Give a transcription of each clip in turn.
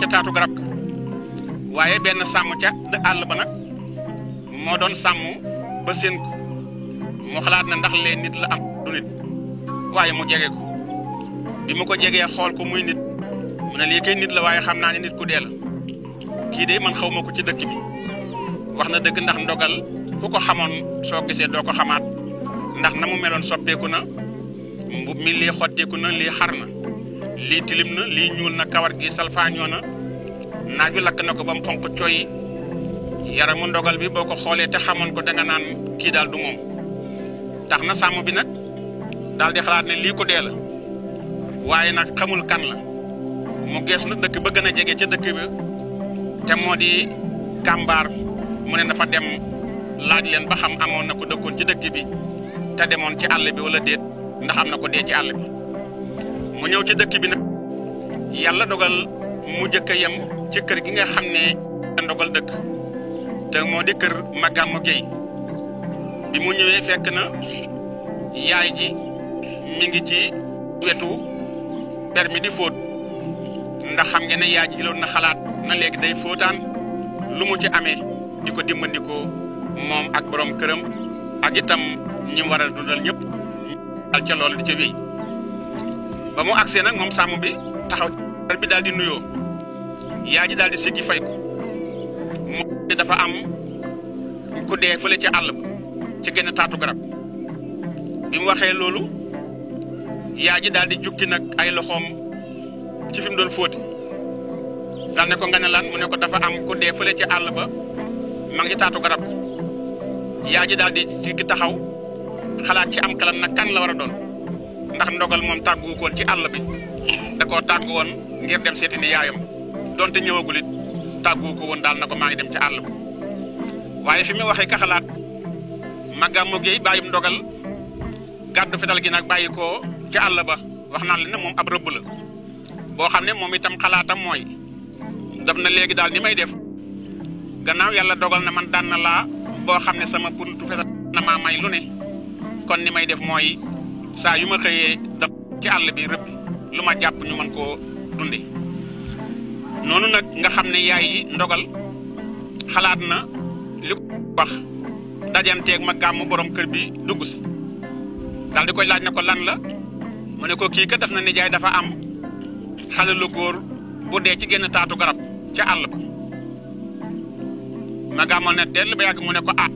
ca taatu garab waaye benn sàmm ca àll ba nag moo doon sàmm ba seen ko mu xalaat ne ndax lee nit la am du nit waaye mu jege ko bi mu ko jegee xool ko muy nit mu ne lii kay nit la waaye xam naa ne nit ku dee la kii de man xaw ma ko ci dëkk bi wax na dëgg ndax ndogal ku ko xamoon soo gisee doo ko xamaat ndax na mu meloon soppeeku na mbub mi lii xotteeku na lii xar na lii tilim na lii ñuul na kawar gi salfaañoo na naaj wi lakk na ko ba mu xonq cooy yaramu ndogal bi boo ko xoolee te xamoon ko danga naan kii daal du moom tax na sàmm bi nag daal di xalaat ne lii ko dee la waaye nag xamul kan la mu gees na dëkk ba gën a jege ca dëkk bi te moo di gàmbaar mu ne dafa dem laaj leen ba xam amoon na ko dëkkoon ci dëkk bi te demoon ci àll bi wala déet ndax am na ko dee ci àll bi mu ñëw ci dëkk bi nag yàlla dogal mu jëkk a yem ci kër gi nga xam ne ndogal dëkk te moo di kër Magàmmu Géey bi mu ñëwee fekk na yaay ji mi ngi ci wetu permis di fóot ndax xam ngeen ne yaay ji jëloon na xalaat na léegi day fóotaan lu mu ci amee di ko dimbandikoo moom ak borom këram ak itam ñi mu war a dundal ñëpp al ca loolu di ca wéy ba mu agsee nag moom sàmm bi taxaw bi daal di nuyoo yaay ji daal di siggi fay ko mu dafa am ku dee fële ca àll ba ci genn taatu garab bi mu waxee loolu yaay ji daal di jukki nag ay loxoom ci fi mu doon fóoti daal ne ko nga ne lan mu ne ko dafa am ku dee fële ca àll ba ma ngi taatu garab yaay ji daal di siggi taxaw xalaat ci am kalam nag kan la war a doon ndax ndogal moom tàggu ko woon ci àll bi da koo tàggu woon ngir dem seeti ni yaayam donte ñëwagul it tàggu ko woon daal na ko maa ngi dem ci àll ba waaye fi mu waxee ka xalaat Magàmmu Géey bàyyum ndogal gàddu fetal gi nag bàyyi ko ci àll ba wax naa leen ne moom ab rëbb la boo xam ne moom itam xalaatam mooy daf na léegi daal ni may def gannaaw yàlla dogal na man daan na laa boo xam ne sama puntu fetal na maa may lu ne kon ni may def mooy saa yu ma xëyee daf ci àll bi rëbb lu ma jàpp ñu mën koo dunde noonu nag nga xam ne yaay yi ndogal xalaat na li ko wax dajanteeg Magàmmu borom kër bi dugg si daal di koy laaj ne ko lan la mu ne ko kii ka def na nijaay dafa am xale lu góor bu dee ci genn taatu garab ca àll ba Magàmmu ne teel ba yàgg mu ne ko ah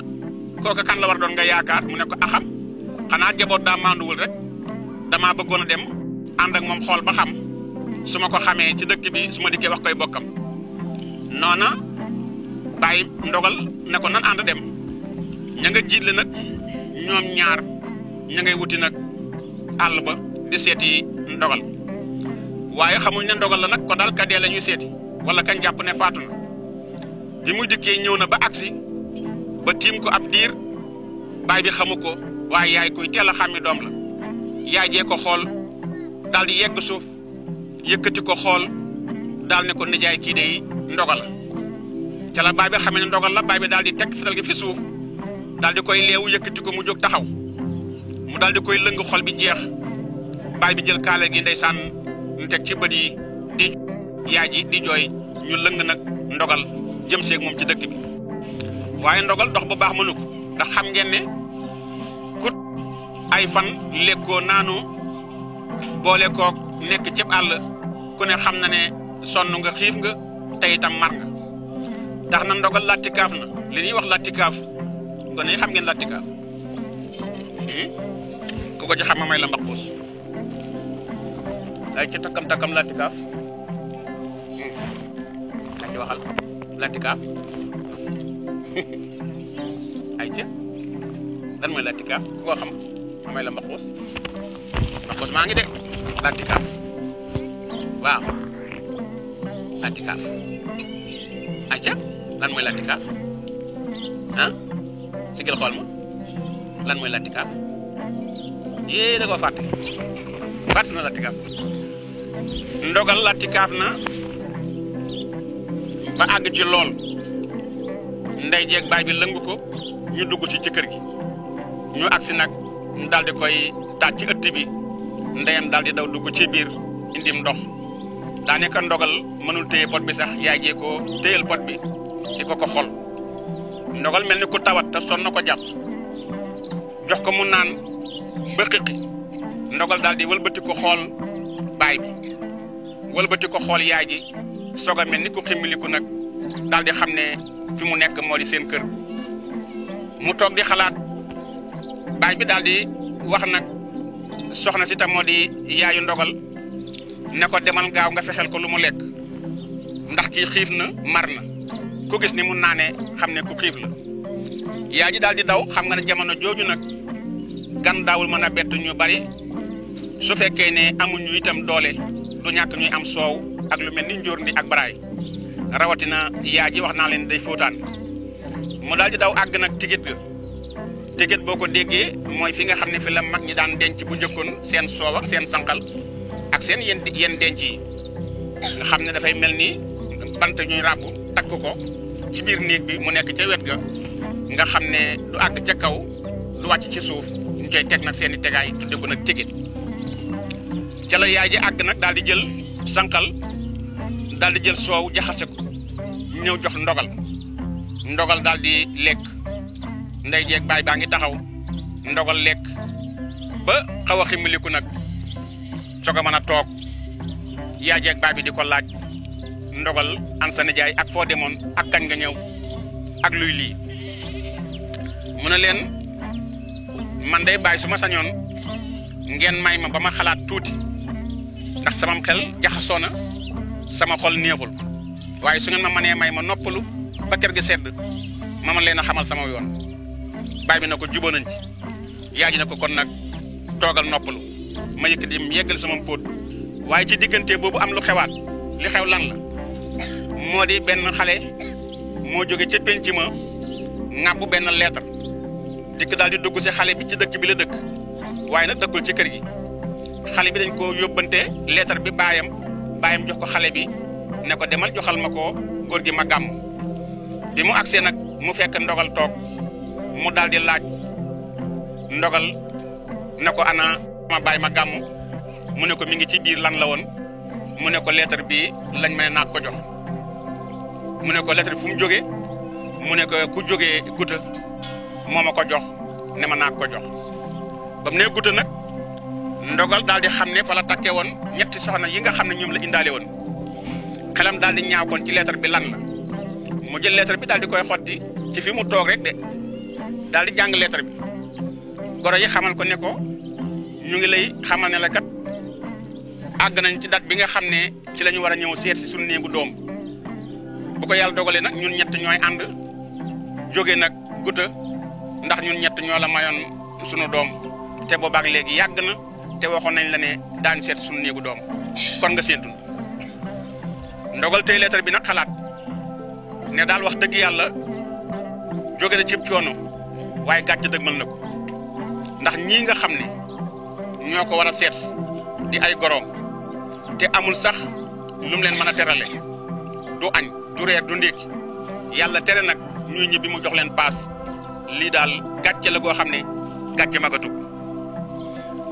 kooka kan la war doon nga yaakaar mu ne ko axam xanaa jaboot daa maanduwul rek damaa bëggoon a dem ànd ak moom xool ba xam su ma ko xamee ci dëkk bi su ma dikkee wax koy bokkam noona bàyyi ndogal ne ko nan ànd dem ña nga jiitle nag ñoom ñaar ña ngay wuti nag àll ba di seeti ndogal waaye xamuñ ne ndogal la nag ko daal ka dee la ñuy seeti wala kañ jàpp ne faatu na bi mu dikkee ñëw na ba agsi ba tiim ko ab diir baay bi xamu ko waaye yaay kuy teel a xàmmi doom la yaay jee ko xool daal di yegg suuf yëkkati ko xool daal ne ko nijaay kii de ndogal la ca la baay bi xamee ne ndogal la baay bi daal di teg fital gi fi suuf daal di koy leewu yëkkati ko mu jóg taxaw mu daal di koy lëng xol bi jeex baay bi jël kaale gi ndeysaan teg ci bët yi di yaay ji di jooy ñu lëng nag ndogal jëm seeg moom ci dëkk bi waaye ndogal dox bu baax mënu ko ndax xam ngeen ne kut ay fan lekkoo naanoo boole koog nekk cib àll ku ne xam na ne sonn nga xiif nga te itam mar nga tax na ndogal lattikaaf na li ñuy wax lattikaaf kon xam ngeen lattikaaf ku ko ci xam may la mbaqus ay ci takkam lattikaaf ay ci waxal lattikaaf ay ci lan mooy lattikaaf ku ko xam may la mbaqus maa ngi de lattikaaf waaw lattikaaf ay ca lan mooy lattikaaf ah sigil xool ma lan mooy lattikaaf yée da koo fàtte na lattikaaf ndogal lattikaaf na ba àgg ci lool ndey jeeg baay bi lëngu ko ñu dugg ci kër gi ñu agsi nag daal di koy taaj ci ëtt bi ndeyam daal di daw dugg ci biir indim ndox daanaka ndogal mënul téye pot bi sax yaay jee ko téyel pot bi di ko xol ndogal mel ni ku tawat te sonn na ko jàpp jox ko mu naan ba xiqi ndogal daal di wëlbati ko xool baay bi wëlbati ko xool yaay ji soog a mel ni ku ximmiliku nag daal di xam ne fi mu nekk moo di seen kër mu toog di xalaat baay bi daal di wax nag soxna si tam moo di yaayu ndogal ne ko demal gaaw nga fexeel ko lu mu lekk ndax kii xiif na mar na ku gis ni mu naanee xam ne ku xiif la yaay ji daal di daw xam nga ne jamono jooju nag gan daawul mën a bett ñu bari su fekkee ne amuñu itam doole du ñàkk ñuy am soow ak lu mel ni njóor ndi ak baraay rawatina yaay ji wax naa leen day fóotaan mu daal di daw àgg nag tigit ga tigit boo ko déggee mooy fi nga xam ne fi la mag ñi daan denc bu njëkkoon seen soow ak seen sànqal ak seen yenn denc yi nga xam ne dafay mel ni bant ñuy ràbb takk ko ci biir néeg bi mu nekk ca wet ga nga xam ne du àgg ca kaw du wàcc ci suuf ñu koy teg nag seen i tegaay tudde ko nag tigit ca la yaay ji àgg nag daal di jël sànqal daal di jël soow jaxase ko ñëw jox ndogal daal di lekk ndey jeeg baay baa ngi taxaw ndogal lekk ba xaw a ximmiliku nag soog a mën a toog yaay jeeg baay bi di ko laaj ndogal an sa nijaay ak foo demoon ak kañ nga ñëw ak luy lii mu ne leen man day baay su ma sañoon ngeen may ma ba ma xalaat tuuti ndax samam xel jaxasoo na sama xol neexul waaye su ngeen ma mënee may ma noppalu ba kër gi sedd ma mën leen a xamal sama yoon baay bi na ko jubóo nañ ci yaay ji na ko kon nag toogal noppalu ma yëkkati yeggal sama póot waaye ci diggante boobu am lu xewaat li xew lan la moo di benn xale moo jóge ca penc ma ŋàbbu benn lettre dikk daal di dugg si xale bi ci dëkk bi la dëkk waaye nag dëkkul ci kër gi xale bi dañ ko yóbbante lettre bi baayam jox ko xale bi ne ko demal joxal ma ko góor gi ma gàmm bi mu agsee nag mu fekk ndogal toog mu daal di laaj ndogal ne ko ana ma baay ma gàmm mu ne ko mi ngi ci biir lan la woon mu ne ko lettre bi lañ may naat ko jox mu ne ko lettre bi fu mu jógee mu ne ko ku jógee guta moo ma ko jox ne ma naat ko jox ba mu ne guta nag ndogal daal di xam ne fa la takkee woon ñetti soxna yi nga xam ne ñoom la indaale woon xelam daal di ñaaw kon ci lettre bi lan la mu jël lettre bi daal di koy xotti ci fi mu toog rek de daal di jàng lettre bi goro yi xamal ko ne ko ñu ngi lay xamal ne la kat àgg nañ ci date bi nga xam ne ci la ñu war a ñëw seet si suñu néegu doom bu ko yàlla dogalee nag ñun ñett ñooy ànd jóge nag guta ndax ñun ñett ñoo la mayoon sunu doom te boobaak léegi yàgg na te waxoon nañ la ne daan seet suñu néegu doom kon nga séentu ndogal tey lettre bi nag xalaat ne daal wax dëgg yàlla jóge na cib coono waaye gàcce dëgmal na ko ndax ñii nga xam ne ñoo ko war a seet di ay goroom te amul sax lu mu leen mën a terale du añ du reer du ndékki yàlla tere nag ñuy ñibbi mu jox leen paas lii daal gàcce la goo xam ne gàcce magatu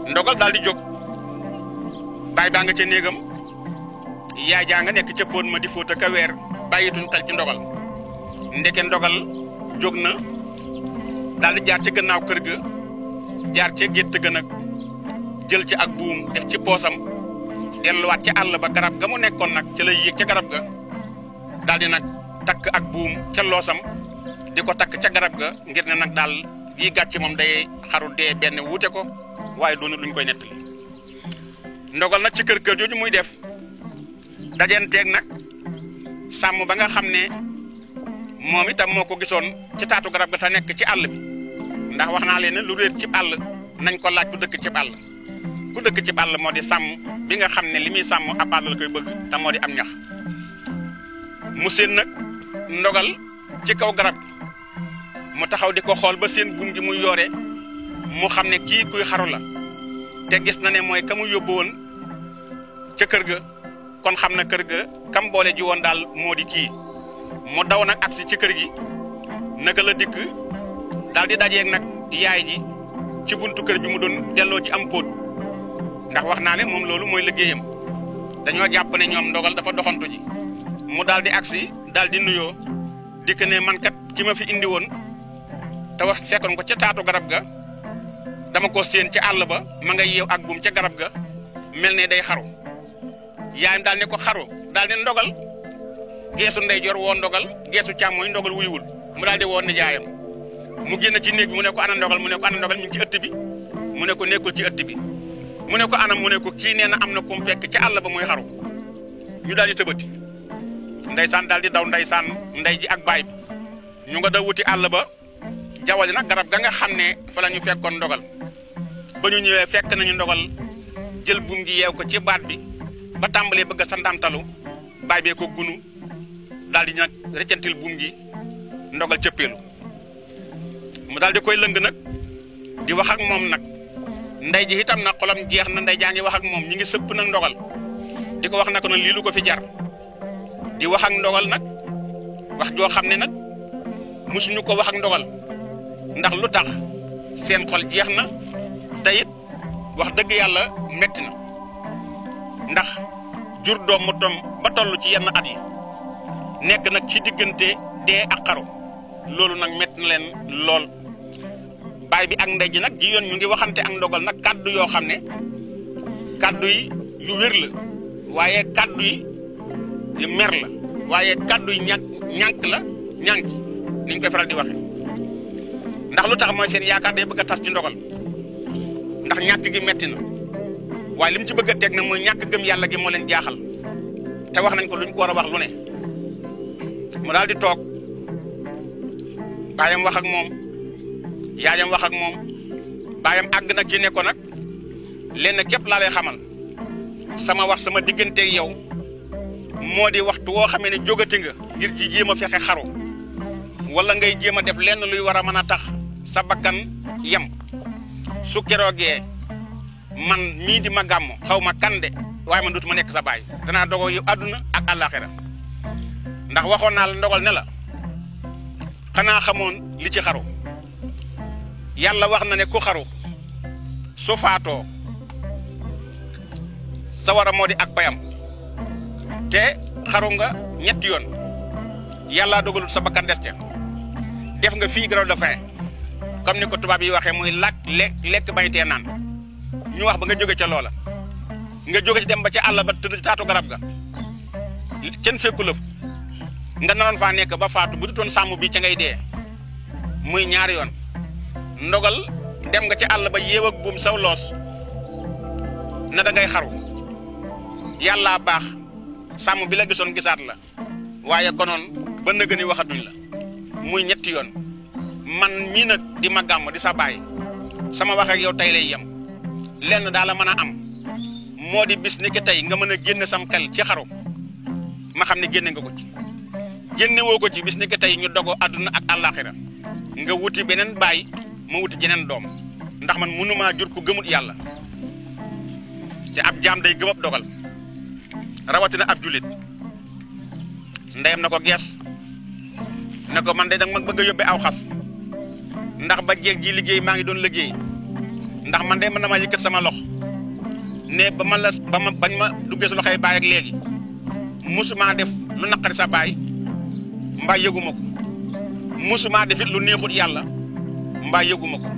ndogal daal di jóg baay baa nga ca néegam yaay jaa nga nekk ca póon ma di fóot ak a weer bàyyituñ xel ci ndogal ndeke ndogal jóg na daal di jaar ci gannaaw kër ga jaar ca gétt ga nag jël ci ak buum def ci poosam delluwaat ca àll ba garab ga mu nekkoon nag ca lay yéeg ca garab ga daal di nag takk ak buum ca loosam di ko takk ca garab ga ngir ne nag daal yi gàcce moom day xaru dee benn wuute ko waaye doonu luñ koy nettali ndogal nag ci kër jooju muy def dajenteeg nag sàmm ba nga xam ne moom itam moo ko gisoon ci taatu garab ga te nekk ci àll bi ndax wax naa leen ne lu réer ci àll nañ ko laaj ku dëkk ci àll ku dëkk ci àll moo di sàmm bi nga xam ne li muy sàmm ab àll la koy bëgg te moo di am ñax mu seen nag ndogal ci kaw garab gi mu taxaw di ko xool ba seen buum gi muy yoore mu xam ne kii kuy xaru la te gis na ne mooy ka mu yóbbu woon ca kër ga kon xam na kër ga kam boole ji woon daal moo di kii mu daw nag agsi ci kër gi naka la dikk daal di dajeeg nag yaay ji ci buntu kër bi mu doon delloo ci am póot ndax wax naa ne moom loolu mooy liggéeyam dañoo jàpp ne ñoom ndogal dafa doxantu ji mu daal di agsi daal di nuyoo dikk ne man kat ki ma fi indi woon te wax fekkoon ko ca taatu garab ga dama ko séen ca àll ba ma nga yeew ak buum ca garab ga mel ne day xaru yaayam daal ne ko xaru daal di ndogal geesu ndeyjoor woo ndogal geesu càmmooñ ndogal wuyuwul mu daal di woo nijaayam mu génn ci néeg bi mu ne ko ana ndogal mu ne ko ana ndogal mi ngi ci ëtt bi mu ne ko nekkul ci ëtt bi mu ne ko anam mu ne ko kii nee na am na ku mu fekk ca àll ba muy xaru ñu daal di tëbati ndeysaan daal di daw ndeysaan ndey ji ak baay bi ñu nga daw wuti àll ba jawali nag garab ga nga xam ne fa la ñu fekkoon ndogal ba ñu ñëwee fekk nañu ndogal jël buum gi yeew ko ci baat bi ba tàmbalee bëgg a sandaamtalu baay bee ko gunu daal di nag rëccantil buum gi ndogal cëppeelu mu daal di koy lëng nag di wax ak moom nag ndey ji itam nag xolam jeex na ndey jaa ngi wax ak moom ñi ngi sëpp nag ndogal di ko wax nag lii lu ko fi jar di wax ak ndogal nag wax joo xam ne nag musuñu ko wax ak ndogal ndax lu tax seen xol jeex na te it wax dëgg yàlla metti na ndax jur doom mu tom ba toll ci yenn at yi nekk nag ci diggante dee ak xaru loolu nag metti na leen lool baay bi ak ndey ji nag ji yoon ñu ngi waxante ak ndogal nag kàddu yoo xam ne kàddu yi yu wér la waaye kàddu yi mer la waaye kàddu yi ñànk la ñànk ni ñu koy faral di waxe ndax lu tax mooy seen yaakaar day bëgg a tas ci ndogal ndax ñàkk gi metti na waaye li mu ci bëgg a teg na mooy ñàkk gëm yàlla gi moo leen jaaxal te wax nañ ko luñ ko war a wax lu ne mu daal di toog baayam wax ak moom yaayam wax ak moom baayam àgg nag ci ne ko nag lenn képp laa lay xamal sama wax sama digganteeg yow moo di waxtu woo xamee ne jógati nga ngir ci jéem a fexe xaru wala ngay jéem a def lenn luy war a mën a tax sa bakkan yem su keroogee man mii di ma gàmm xaw ma kan de waaye man dootuma nekk sa baay danaa dogo yow àdduna ak àllaaxira ndax waxoon naa la ndogal ne la xanaa xamoon li ci xaru yàlla wax na ne ku xaru su faatoo sawara moo di ak payam te xaru nga ñetti yoon yàlla dogalul sa bakkan des ca def nga fii grève de faim comme ni ko tubaab yi waxee muy lekk baytee naan ñu wax ba nga jóge ca loola nga jóge ci dem ba ca àll ba tëdd taatu garab ga kenn fekku lëf nga naroon faa nekk ba faatu bu dutoon sàmm bi ca ngay dee muy ñaari yoon ndogal dem nga ci àll ba yéew ak buum saw loos na da ngay xaru yàlla baax sàmm bi la gisoon gisaat la waaye konoon ba nëgë ni waxatuñ la muy ñetti yoon man mii nag di ma gàmm di sa baay sama wax ak yow tey lay yem lenn daal la mën a am moo di bis ni ki tey nga mën a génne sam xel ci xaru ma xam ne génne nga ko ci génne woo ko ci bis ni ki tey ñu dogo àdduna ak àllaaxira nga wuti beneen baay ma wuti jeneen doom ndax man mënumaa jur ku gëmut yàlla te ab jaam day gëm ab dogal rawatina ab julit ndeyam na ko gees ne ko man de danga ma bëgg a yóbbe aw xas ndax ba jeeg ji liggéey maa ngi doon liggéey ndax man de mën na ma yëkkat sama lox ne ba bañ ma duggee su loxoy baay ak léegi musuma def lu naqari sa baay mbaa yëguma ko musuma defit lu neexut yàlla mbaa yëguma ko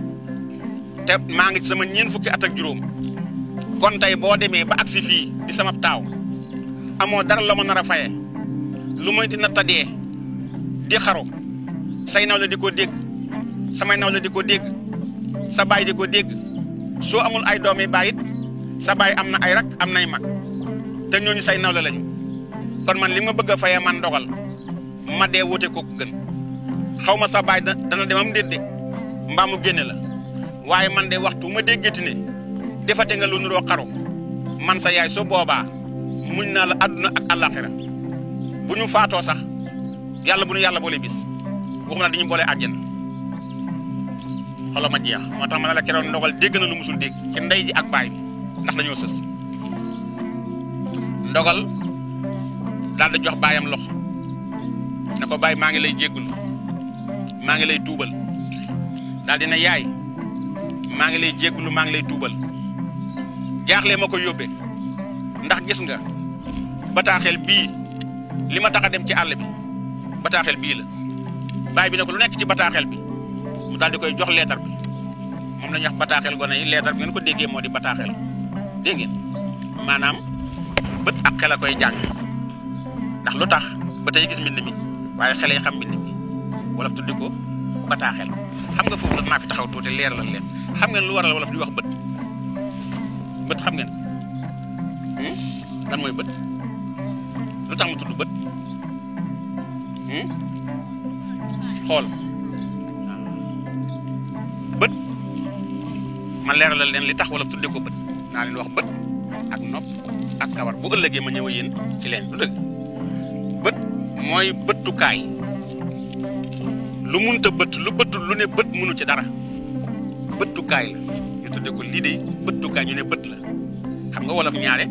te maa ngi ci sama ñeen fukki at ak juróom kon tey boo demee ba agsi fii di sama taaw amoo dara la ma nar a faye lu muy dina tadee di xaru say naw la di ko dégg samay naw la di ko dégg sa baay di ko dégg soo amul ay doomi baay it sa baay am na ay rak am nay mag te ñooñu say naw la lañu kon man li ma bëgg a fayee man dogal ma dee wute ko gën xaw ma sa baay dana demam déet de mbaa mu génne la waaye man de waxtu ma déggati ne defate nga lu nuroo xaru man sa yaay su boobaa muñ naa la àdduna ak àllaaxira bu ñu faatoo sax yàlla bu ñu yàlla boole bis waxuma naa dañuy boole àjjana xolo ma jeex moo tax ma ne la keroog ndogal dégg na lu musul dégg ci ndey ji ak baay bi ndax dañoo sës ndogal daal di jox baayam loxo ne ko baay maa ngi lay jéggul maa ngi lay tuubal daal dina yaay maa ngi lay jéggulu maa ngi lay tuubal jaaxle ma ko yóbbee ndax gis nga bataaxel bii li ma tax a dem ci àll bi bataaxel bii la baay bi ne ko lu nekk ci bataaxel bi mu daal di koy jox leetar bi moom la ñuy wax bataaxel gone yi leetar bi ngeen ko déggee moo di bataaxel dégg ngeen maanaam bët ak xel a koy jàng ndax lu tax ba tey gis mbind mi waaye xale yi xam mbind mi wolof tuddi ko bataaxel xam nga foofu la naa fi taxaw tuuti leer la leen xam ngeen lu waral wolof di wax bët bët xam ngeen lan mooy bët lu tax mu tudd bët xool bët ma leeralal leen li tax wolof tudde ko bët naa leen wax bët ak nopp ak kawar bu ëllëgee ma ñëw yéen ci leen du dëgg bët mooy bëttukaay lu munta bët lu bëttul lu ne bët munu ci dara bëttukaay la ñu tudde ko lii de bëttukaay ñu ne bët la xam nga wolof ñaare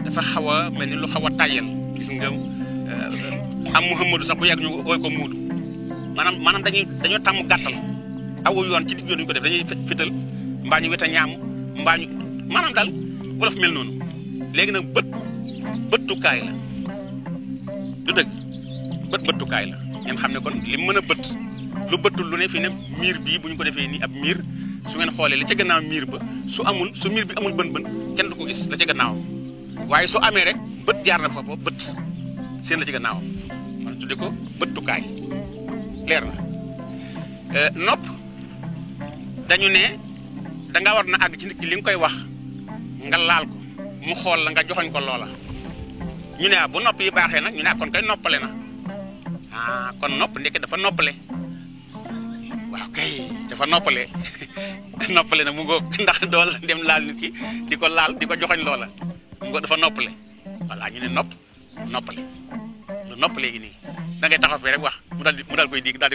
dafa xaw a mel ni lu xaw a tàyyel gis nga am Muhammadu sax bu yàgg ñu ooy ko muudu maanaam dañoo tàmm gàttal awu yoon ci digg yoon ñu ko def dañuy fital mbaa ñu weta ñaam mbaa ñu maanaam daal wolof mel noonu léegi nag bëttukaay la du dëgg bëttukaay la ngeen xam ne kon li mën a bët lu bëttul lu ne fii ne miir bii bu ñu ko defee nii ab miir su ngeen xoolee la ca gannaaw miir ba su miir bi amul bën kenn du ko gis la ca gannaaw waaye su amee rek bët jaar na foofu bët seen la ci gannaaw man tudde ko bëttukaay leer na nopp dañu ne danga war na àgg ci nit ki li nga koy wax nga laal ko mu xool la nga joxoñ ko loola ñu ne bu nopp yi baaxee nag ñu ne kon koy noppale na kon nopp ndeke dafa noppale waaw kay dafa noppale noppale na mu ngoog ndax dool dem laal nit ki di ko laal di ko joxoñ loola mu ngoog dafa noppale voilà ñu ne noppale lu nopp léegi nii da ngay taxaw fee rek wax mu daal koy dig daal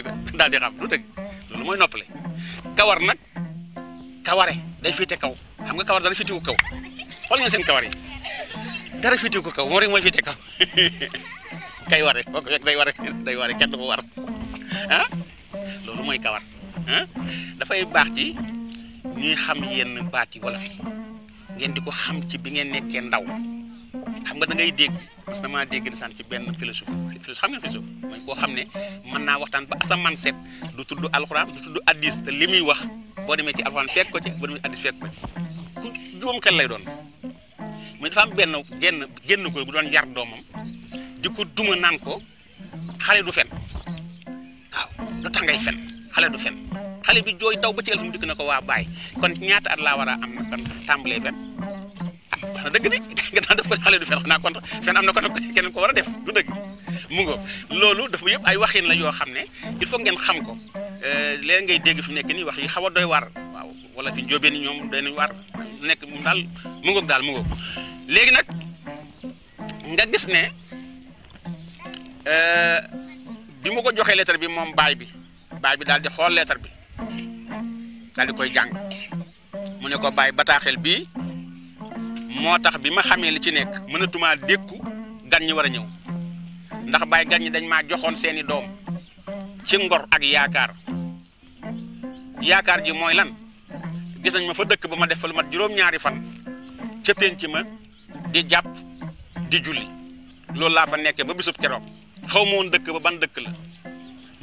di xam lu dëgg loolu mooy noppale kawar nag kaware day féete kaw xam nga kawar dara féetewu kaw xool ngeen seen kawar yi dara féetewu ko kaw moo rek mooy féete kaw kay ware boo ko fekk day ware kenn du ko war loolu mooy kawar dafay baax ci ñuy xam yenn baat yi wolof yi ngeen di ko xam ci bi ngeen nekkee ndaw xam nga da ngay dégg parce que maa dégg di sant ci benn philosophe xam ngeen philosophe mooy koo xam ne mën naa waxtaan ba asamaan set du tudd alxuraan du tudd addis te li muy wax boo demee ci alxuraan fekk ko ci boo demee addis fekk ko ci ku juum xel lay doon muy dafa am génn ko bu doon yar doomam di ko duma naan ko xale du fen waaw lu tax ngay fen xale du fen xale bi jooy daw ba ci el mu dikk na ko waa bàyyi kon ñaata at laa war a am na kon tàmbalee fen wax na dëgg de nga daan def ko xale du fen xanaa kon fen am na kon keneen ko war a def du dëgg mu ngo loolu dafa yëpp ay waxin la yoo xam ne il faut ngeen xam ko léegi ngay dégg fi nekk nii wax yi xaw a doy war waaw wala fi njóobeen ni ñoom doy nañ war nekk mu daal mu ngoog daal mu ngoog léegi nag nga gis ne bi mu ko joxee lettre bi moom baay bi daal di xool lettre bi daal di koy jàng mu ne ko baay bataaxel bii moo tax bi ma xamee li ci nekk mënatumaa dékku gan ñi war a ñëw ndax baay gan ñi dañ maa joxoon seeni doom ci ngor ak yaakaar ji mooy lan gis nañ ma fa dëkk ba ma def fa lu mat juróom-ñaari fan ca penc ma di jàpp di julli loolu laa fa nekkee ba bisub keroog xaw ma woon dëkk ba ban dëkk la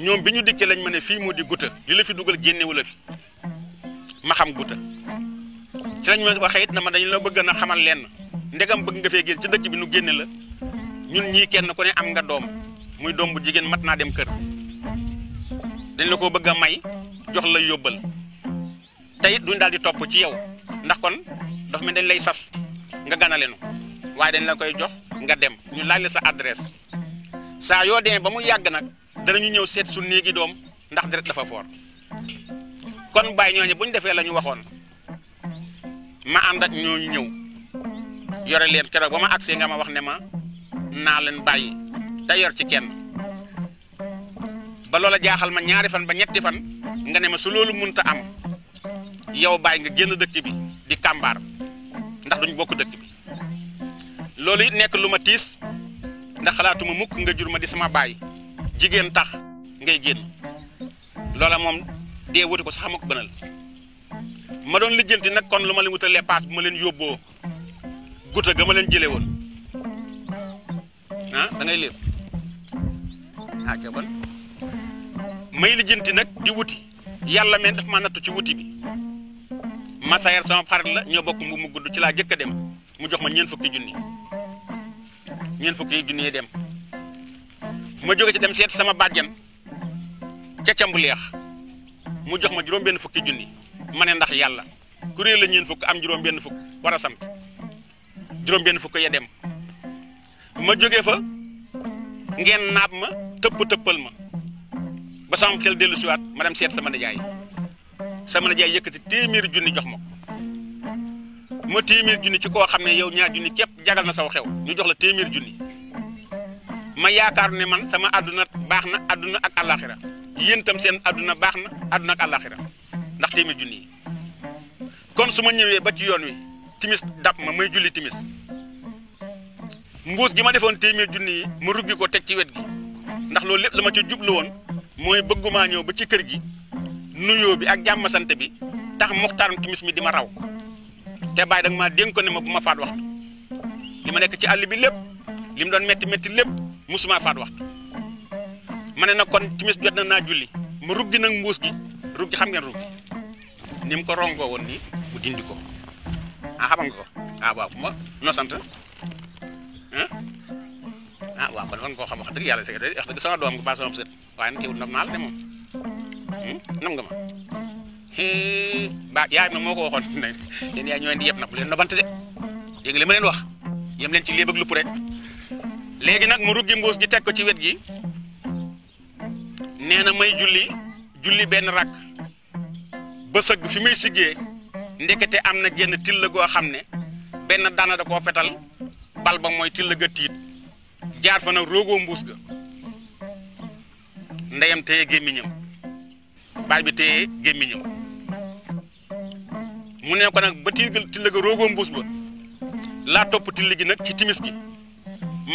ñoom bi ñu dikkee lañ ma ne fii moo di guta li la fi dugal génnewu la fi ma xam guta ci lañ ma waxee it na ma dañu la bëgg na xamal lenn ndegam bëgg nga fee génn ci dëkk bi nu génne la ñun ñii kenn ku ne am nga doom muy doom bu jigéen mat naa dem kër dañ la ko bëgg a may jox la yóbbal te it duñ daal di topp ci yow ndax kon dafa mel dañ lay sas nga ganale nu waaye dañ la koy jox nga dem ñu laaj la sa adresse saa yoo demee ba mu yàgg nag danañu ñëw seet su néegi doom ndax deret dafa foor kon bàyyi ñooñu bu ñu defee la ñu waxoon ma ànd ak ñooñu ñëw yore leen keroog ba ma agsee nga ma wax ne ma naa leen bàyyi te yor ci kenn ba loola jaaxal ma ñaari fan ba ñetti fan nga ne ma su loolu munta am yow bàyyi nga génn dëkk bi di kàmbaar ndax duñ bokk dëkk bi loolu it nekk lu ma tiis ndax xalaatuma mukk nga jur ma di sama baay jigéen tax ngay génn loola moom dee wuti ko sax ma ko gënal ma doon lijjanti nag kon lu ma leen wutal paas bu ma leen yóbboo guta ga ma leen jëlee woon ah da ngay léeb ah ca bon may lijjanti nag di wuti yàlla men daf ma nattu ci wuti bi Massaer sama xarit la ñoo bokk mu gudd ci laa jëkk a dem mu jox ma ñeent fukki junni dem ma jóge ci dem seet sama bàjjan ca cambu leex mu jox ma juróom-benn fukki junni ma ne ndax yàlla kuréel la ñeent fukk am juróom-benn fukk war a sant juróom-benn fukk ya dem ma jóge fa ngeen naab ma tëppal ma ba sama xel dellu siwaat ma dem seet sama nijaay yëkkati téeméeri junni jox ma ko ma téeméeri junni ci koo xam ne yow ñaar junni képp jagal na saw xew ñu jox la téeméeri junni ma yaakaar ne man sama àdduna baax na àdduna ak àllaaxira yéen tam seen àdduna baax na àdduna ak àllaaxira ndax téeméeri junni yi kon su ma ñëwee ba ci yoon wi timis dab ma may julli timis mbuus gi ma defoon téeméeri junni yi ma ruggi ko teg ci wet gi ndax loolu lépp la ma ci jublu woon mooy bëggumaa ñëw ba ci kër gi nuyoo bi ak jàmm sant bi tax muxtaaram timis mi di ma raw te bàyyi danga maa dénk ko ne ma bu ma faat waxtu li ma nekk ci àll bi lépp li mu doon métti lépp musuma faat waxtu ma ne nag kon timis jot na naa julli ma ruggi nag mbuus gi ruggi xam ngeen ruggi ni mu ko rongoo woon nii mu dindi ko ah xam nga ko ah waaw ma noo sant ah waaw kon fan koo xam wax dëgg yàlla wax dëgg sama doom nga baa sama sët waaye nag teewul nag naa la de moom nam nga ma ba yaay ma moo ko waxoon ne seen yaay ñooy di yëpp nag bu leen nobante de dégg nga li ma leen wax yem leen ci léeb ak lupp rek léegi nag mu ruggi mbuus gi teg ko ci wet gi nee na may julli benn rakk ba sëgg fi may siggee ndekete am na génn till goo xam ne benn dana da koo fetal bal ba mooy till ga tiit jaar fa nag roogoo mbuus ga ndeyam téye gémmiñam baay bi téye gémmiñam mu ne ko nag ba till ga roogoo mbuus ba laa topp till gi nag ci timis gi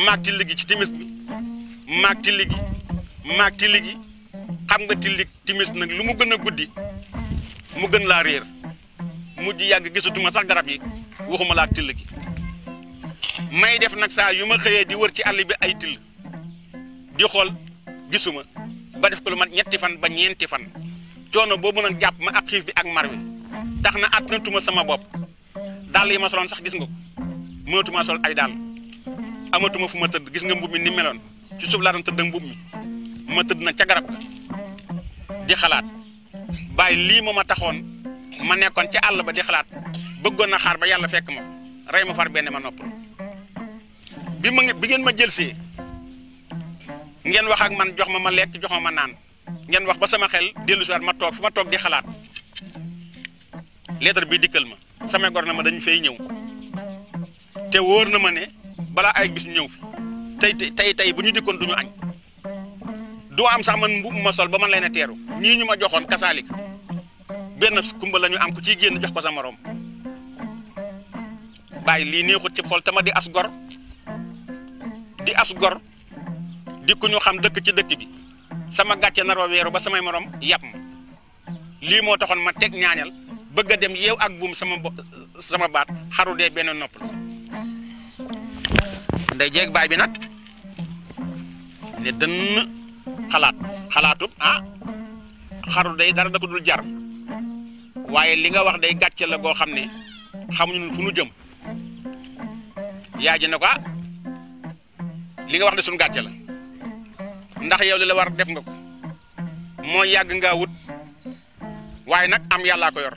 maag till gi ci timis bi maag till gi xam nga till timis nag lu mu gën a guddi mu gën laa réer mujj yàgg gisatuma sax garab yi waxuma laa till gi may def nag saa yu ma xëyee di wër ci àll bi ay till di xool gisuma ba def ko lu mat ñetti fan ba ñeenti fan coono boobu nag jàpp ma ak xiif bi ak mar wi tax na attanatuma sama bopp dàll yi ma soloon sax gis nga ko mënatuma sol ay dàll amatuma fu ma tëdd gis nga mbub mi ni meloon ci suuf laa doon tëdd ak mbub mi ma tëdd nag ca garab ga di xalaat bàyyi lii moo ma taxoon ma nekkoon ca àll ba di xalaat bëggoon na xaar ba yàlla fekk ma rey ma far benn ma nopp bi ngeen ma jëlsee ngeen wax ak man jox ma lekk jox ma naan ngeen wax ba sama xel dellu si waat ma toog fi ma toog di xalaat lettre bi dikkal ma sama gor na ma dañu fay ñëw te wóor na ma ne balaa ay bis ñëw fi tey bu ñu dikkoon duñu añ du am sax man mbubb ma sol ba man leen a teeru ñii ñu ma joxoon kasaalik benn kumba la ñu am ku ciy génn jox ko sa morom bàyyi lii neexut ci xol tama di as gor di ku ñu xam dëkk ci dëkk bi sama gàcce naroo weeru ba samay morom yàpp ma lii moo taxoon ma teg ñaañal bëgg a dem yeew ak buum sama baat xaru dee benn nopp la nday jeeg baay bi nag ne dënn xalaatub xaru day dara da ko dul jar waaye li nga wax day gàcce la goo xam ne xamuñu fu nu jëm yaay ji ne ko li nga wax de suñu gàcce la ndax yow li la war def nga ko moo yàgg ngaa wut waaye nag am yàllaa ko yor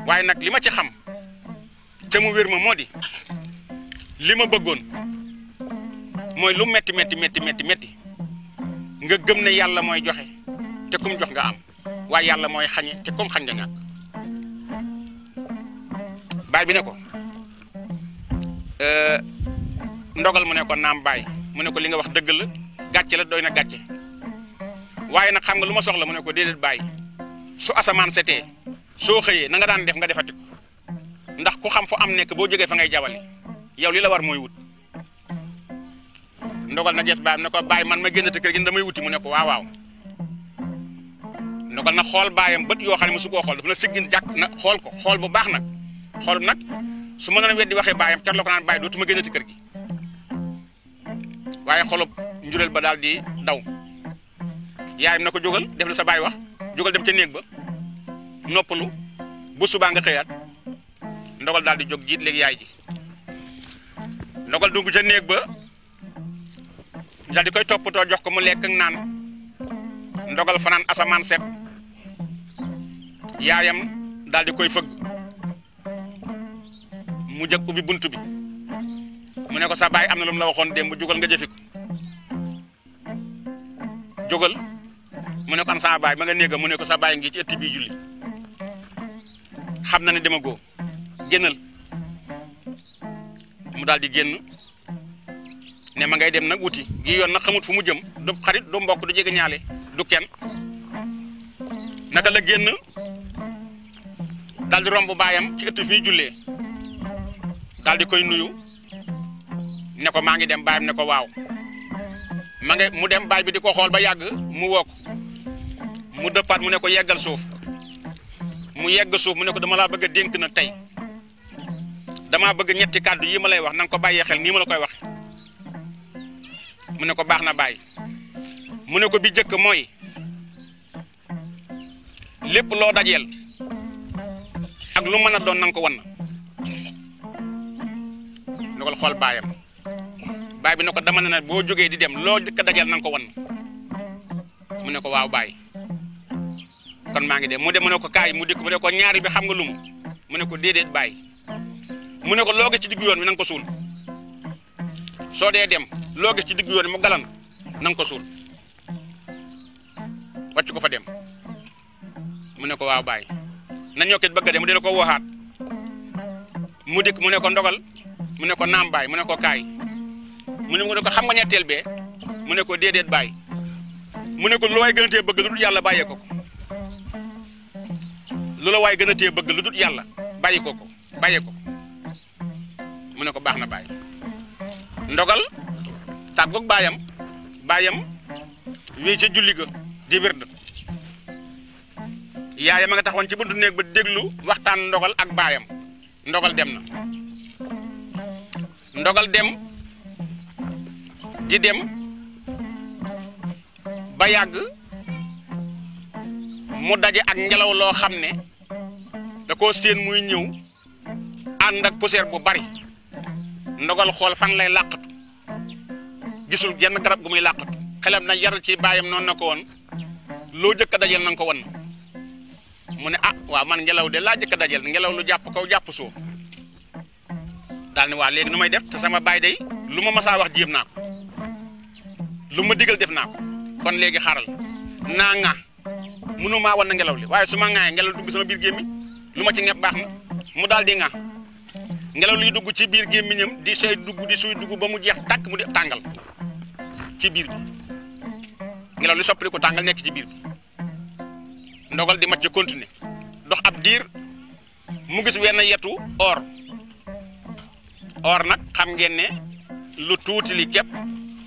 waaye nag li ma ci xam te mu wér ma moo di li ma bëggoon mooy lu metti nga gëm ne yàlla mooy joxe te kum jox nga am waaye yàlla mooy xañe te kum xañ nga ñàkk baay bi ne ko ndogal mu ne ko naam baay mu ne ko li nga wax dëgg la gàcce la doy na gàcce waaye nag xam nga lu ma soxla mu ne ko déedéet baay su asamaan setee soo xëyee na nga daan def nga defati ko ndax ku xam fu am nekk boo jógee fa ngay jawali yow li la war mooy wut ndogal na gees baayam ne ko baay man ma génnati kër gi damay wuti mu ne ko waaw ndogal na xool baayam bët yoo xam ne su koo xool dafa na siggin jàkk na xool ko xool bu baax nag xool nag su ma doon weddi waxee baayam car la ko naan baay dootuma génnati kër gi waaye xolub njureel ba daal di daw yaayam na ko jógal def la sa baay wax jógal dem ca néeg ba noppalu bu subaa nga xëyaat ndogal daal di jóg jiit léegi yaay ji ndogal dugg ca néeg ba daal di koy toppatoo jox ko mu lekk ak naan ndogal fanaan asamaan set yaayam daal di koy fëgg mu jëkk ubbi bunt bi mu ne ko sa baay am na lu mu la waxoon démb jógal nga jëfi ko jógal mu ne ko an sama baay ma nga néega mu ne ko sa baay ngi ci ëtt bii julli xam na ne dama góo génnal mu daal di génn ne ma ngay dem nag wuti gi yoon nag xamut fu mu jëm du xarit du mbokk du jege ñaale du kenn naka la génn daal di romb baayam ci ëtt fii jullee daal di koy nuyu ne ko maa ngi dem baayam ne ko waaw ma nga mu dem baay bi di ko xool ba yàgg mu woo ko mu dëppaat mu ne ko yeggal suuf mu yegg suuf mu ne ko dama laa bëgg a dénk na tey damaa bëgg ñetti kàddu yi ma lay wax na nga ko bàyyee xel nii ma la koy waxe mu ne ko baax na bàyyi mu ne ko bi jëkk mooy lépp loo dajeel ak lu mën a doon na nga ko wan ndogal xool baayam baay bi ne ko dama ne na boo jógee di dem loo jëkk dajeel na nga ko wan mu ne ko waaw baay kon maa ngi dem mu dem mu ne ko kaay mu dikk mu ne ko ñaari bi xam nga lu mu ne ko déedéet baay mu ne ko loo gis ci diggu yoon wi na nga ko suul soo dee dem loo gis ci diggu yoon wi mu galan na nga ko suul wàcc ko fa dem mu ne ko waaw baay na ñokkit bëgg a dem mu dina ko waxaat mu dikk mu ne ko ndogal mu ne ko naam baay mu ne ko kaay mu ne ko xam nga ñetteel bee mu ne ko déedéet baay mu ne ko lu waay gën a tee bëgg lu dul yàlla bàyyee ko lu la waay gën a tee bëgg lu dul yàlla bàyyi ko bàyyee ko mu ne ko baax na baay ndogal tàggoog baayam wéy ca julli ga di wérd yaayam a nga taxawoon ci buntu néeg ba déglu waxtaan ndogal ak baayam ndogal dem na ndogal dem di dem ba yàgg mu daje ak ngelaw loo xam ne da koo séen muy ñëw ànd ak poussière bu bari ndogal xool fan lay làqatu gisul genn garab gu muy làqatu xelam na yar ci baayam noonu na ko woon loo jëkk a dajeel na nga ko wan mu ne ah waaw man ngelaw de laa jëkk a dajeel ngelaw lu jàpp kaw jàpp suuf daal ne waa léegi nu may def te sama baay day lu ma masaa wax jéem naa ko lu ma digal def naa ko kon léegi xaaral naa ŋa mënu maa wan na ngelaw li waaye su ma ŋaayee ngelaw dugg sama biir gémmi lu ma ci ñepp baax na mu daal di ŋa ngelaw liy dugg ci biir gémmiñam di sooy dugg di suy dugg ba mu jeex tàkk mu di tàngal ci biir bi ngelaw li soppali ko tàngal nekk ci biir bi ndogal di macc continuer dox ab diir mu gis wenn yetu or nag xam ngeen ne lu tuuti li képp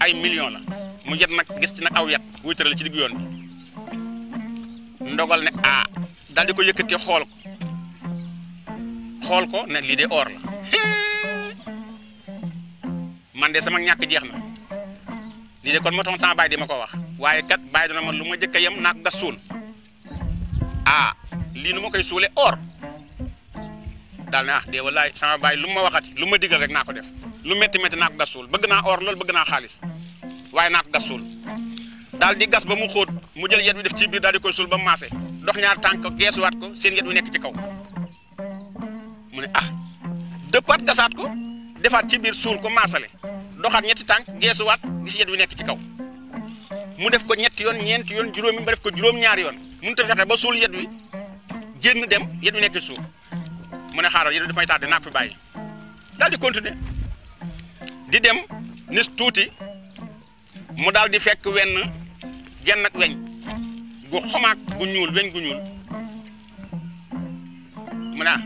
ay million la mu jet nag gis ci nag aw yet wuy tëral ci diggu yoon bi ndogal ne ah daal di ko yëkkati xool ko ne lii de or la man de sama ñàkk jeex na lii de kon moo tax sama baay di ma ko wax waaye kat baay dana ma lu ma jëkk a yem naa ko gas suul ah lii nu ma koy suule or daal ne ah de wallaay sama baay lu ma waxati lu ma digal rek naa ko def lu métti métti naa ko gas suul bëgg naa or loolu bëgg naa xaalis waaye naa ko gas suul daal di gas ba mu xóot mu jël yet wi def ci biir daal di koy suul ba mu maase dox ñaar tànk geesuwaat ko seen yet wi nekk ci kaw mu ne ah dëppaat gasaat ko defaat ci biir suul ko maasale doxaat ñetti tànk geesuwaat gis yet wi nekk ci kaw mu def ko ñetti yoon ñeenti yoon juróomi ba def ko juróom-ñaari yoon mënut a fexe ba suul yet wi génn dem yet wi nekk ci suuf mu ne xaaral yet wi dafay tardé naa ko fi bàyyi daal di continuer di dem nis tuuti mu daal di fekk genn ak weñ gu xomaak gu ñuul weñ gu ñuul mu ne ah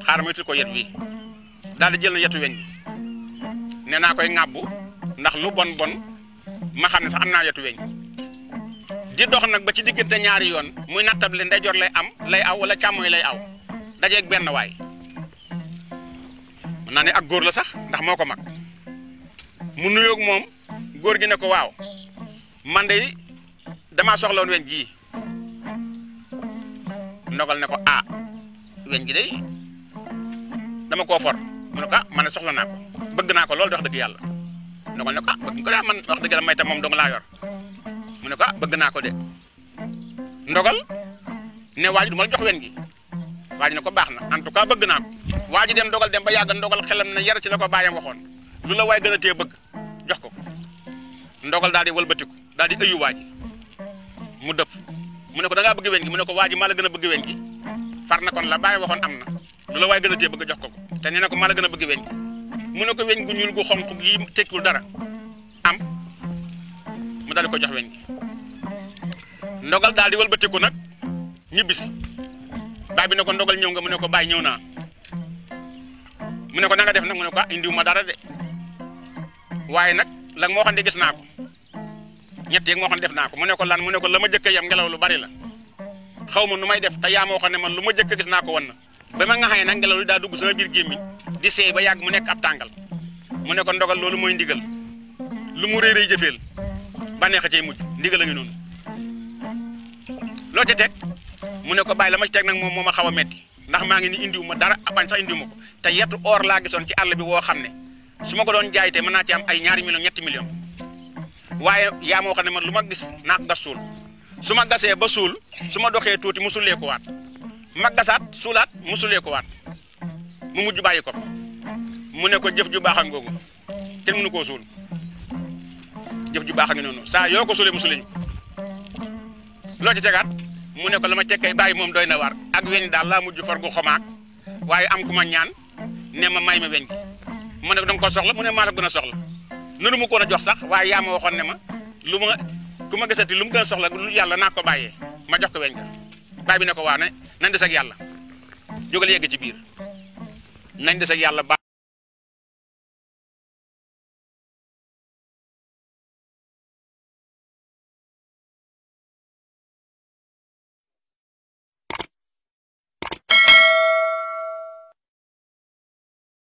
xaaral ma itul ko yet wi daal di jël na yetu weñ bi nee naa koy ŋàbbu ndax lu bon bon ma xam ne sax am naa yetu weñ di dox nag ba ci diggante ñaari yoon muy nattable ndeyjoor lay aw wala càmmooy lay aw dajeeg benn waay mën naa ne ak góor la sax ndax moo ko mag mu nuyoog moom góor gi ne ko waaw man de damaa soxla woon weñ gii ndogal ne ko ah weñ gi de dama koo for mu ne ko ah man de soxla naa ko bëgg naa ko loolu de wax dëgg yàlla ndogal ne ko ah bëgg ko daa man wax dëgg yàlla may tam moom dong laa yor mu ne ko ah bëgg naa ko de ndogal ne waa ji du ma la jox weñ gi waa ji ne ko baax na en tout cas bëgg naa ko waa ji dem ndogal dem ba yàgg ndogal xelam na yar ci la ko bàyyam waxoon lu la waay gën a tee bëgg jox ko ndogal daal di wëlbatiku daal di ëyu waa ji mu dëpp mu ne ko da ngaa bëgg weñ gi mu ne ko waa ji maa la gën a bëgg weñ gi far na kon la bàyyi waxoon am na lu la waay gën a tee bëgg jox ko te nee na ko maa la gën a bëgg weñ gi mu ne ko weñ gu ñuul gu xonq gi tekkul dara am mu daal di ko jox weñ gi ndogal daal di wëlbatiku nag ñibbisi baay bi ne ko ndogal ñëw nga mu ne ko baay ñëw naa mu ne ko na nga def nag mu ne ko ah indiw ma dara de waaye nag la moo xam ne gis naa ko ñett yeeg moo xam ne def naa ko mu ne ko lan mu ne ko la ma jëkk yam ngelaw lu bari la xaw ma nu may def te yaa moo xam ne man lu ma jëkk gis naa ko woon na ba ma nga xëy nag ngelaw li daa dugg sama biir gémmiñ di seey ba yàgg mu nekk ab tàngal mu ne ko ndogal loolu mooy ndigal lu mu réeréy jëfeel ba neex a cay mujj ndigal a ngi noonu loo ca teg mu ne ko bàyyi la ma ci teg nag moom moo ma xaw a metti ndax maa ngi ni indiwu ma dara abañ sax indiwu ma ko te yettu or laa gisoon ci àll bi woo xam ne su ma ko doon jaay te mën naa ci am ay 2 millions 3 millions waaye yaa moo xam ne man lu ma gis naa ko gas suul su ma gasee ba suul su ma doxee tuuti mu sulee ko waat ma gasaat suulaat mu sulee ko waat mu mujj bàyyi ko mu ne ko jëf ju baax a ngoogu kenn mënu koo suul jëf ju baax a ngi noonu saa yoo ko sulee mu suleñ loo ci tegaat mu ne ko la ma tekkay bàyyi moom doy na war ak weñ daal laa mujj far gu xomaak waaye am ku ma ñaan ne ma may ma weñ gi mu ne ko danga ko soxla mu ne maa la gën a soxla nanu mu ko woon a jox sax waaye yaa ma waxoon ne ma lu ma ku ma gisati lu mu gën a soxla lu yàlla naa ko bàyyee ma jox ko weñ ga baay bi ne ko waa ne nañ des ak yàlla jógal yegg ci biir nañ des ak yàlla